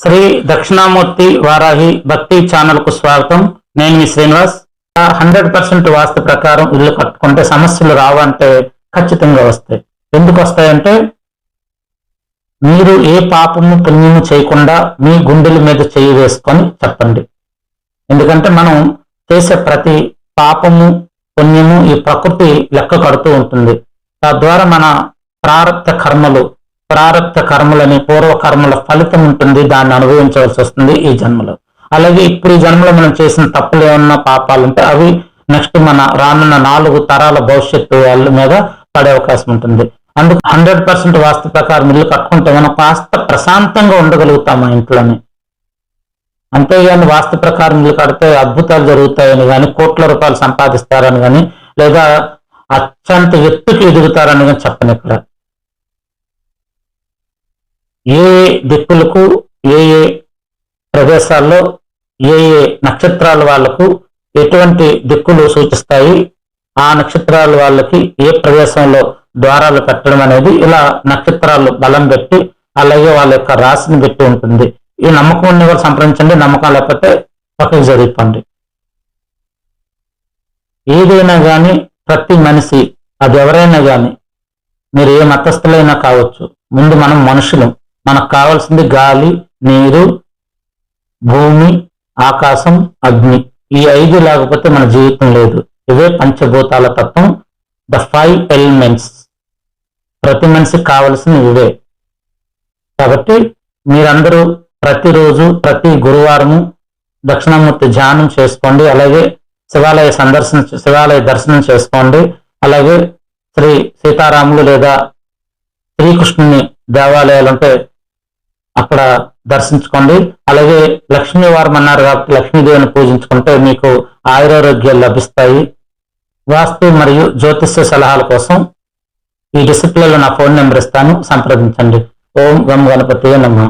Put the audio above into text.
శ్రీ దక్షిణామూర్తి వారాహి భక్తి ఛానల్ కు స్వాగతం. నేను మీ శ్రీనివాస్. 100% వాస్తు ప్రకారం ఇల్లు కట్టుకుంటే సమస్యలు రావంటే ఖచ్చితంగా వస్తాయి. ఎందుకు వస్తాయంటే, మీరు ఏ పాపము పుణ్యము చేయకుండా మీ గుండెల మీద చేయి వేసుకొని చెప్పండి. ఎందుకంటే మనం చేసే ప్రతి పాపము పుణ్యము ఈ ప్రకృతి లెక్క కడుతూ ఉంటుంది. తద్వారా మన ప్రారబ్ధ కర్మలని పూర్వకర్మల ఫలితం ఉంటుంది. దాన్ని అనుభవించవలసి వస్తుంది ఈ జన్మలో. అలాగే ఇప్పుడు ఈ జన్మలో మనం చేసిన తప్పులు ఏమన్నా పాపాలు ఉంటే అవి నెక్స్ట్ మన రానున్న 4 తరాల భవిష్యత్తు వాళ్ళ మీద పడే అవకాశం ఉంటుంది. అందుకు 100% వాస్తు ప్రకారం ఇల్లు కట్టుకుంటే మనం కాస్త ప్రశాంతంగా ఉండగలుగుతాం ఆ ఇంట్లోనే. అంతేగాని వాస్తు ప్రకారం ఇల్లు కడితే అద్భుతాలు జరుగుతాయని కానీ, కోట్ల రూపాయలు సంపాదిస్తారని కానీ, లేదా అత్యంత ఎత్తుకి ఎదుగుతారని కానీ చెప్పను. ఇక్కడ ఏ దిక్కులకు ఏ ప్రదేశాల్లో ఏ నక్షత్రాల వాళ్లకు ఎటువంటి దిక్కులు సూచిస్తాయి, ఆ నక్షత్రాల వాళ్ళకి ఏ ప్రదేశంలో ద్వారాలు పెట్టడం అనేది ఇలా నక్షత్రాలు బలం పెట్టి, అలాగే వాళ్ళ యొక్క రాశిని పెట్టి ఉంటుంది. ఈ నమ్మకం ఉన్న వాళ్ళు సంప్రదించండి, నమ్మకం లేకపోతే పక్కకి జరిగిపోండి. ఏదైనా కానీ ప్రతి మనిషి, అది ఎవరైనా కానీ, మీరు ఏ మతస్థులైనా కావచ్చు, ముందు మనం మనుషులు. మనకు కావాల్సింది గాలి, నీరు, భూమి, ఆకాశం, అగ్ని. ఈ 5 లేకపోతే మన జీవితం లేదు. ఇవే పంచభూతాల తత్వం, ద 5 ఎలిమెంట్స్. ప్రతి మనిషికి కావలసిన ఇవే. కాబట్టి మీరందరూ ప్రతిరోజు ప్రతి గురువారము దక్షిణామూర్తి ధ్యానం చేసుకోండి. అలాగే శివాలయ దర్శనం చేసుకోండి. అలాగే శ్రీ సీతారాములు లేదా శ్రీకృష్ణుని దేవాలయాలు ఉంటే అక్కడ దర్శించుకోండి. అలాగే లక్ష్మీవారం అన్నారు కాబట్టి లక్ష్మీదేవిని పూజించుకుంటే మీకు ఆయురారోగ్యాలు లభిస్తాయి. వాస్తు మరియు జ్యోతిష్య సలహాల కోసం ఈ డిస్ప్లేలో నా ఫోన్ నెంబర్ ఇస్తాను, సంప్రదించండి. ఓం గం గణపతి నమః.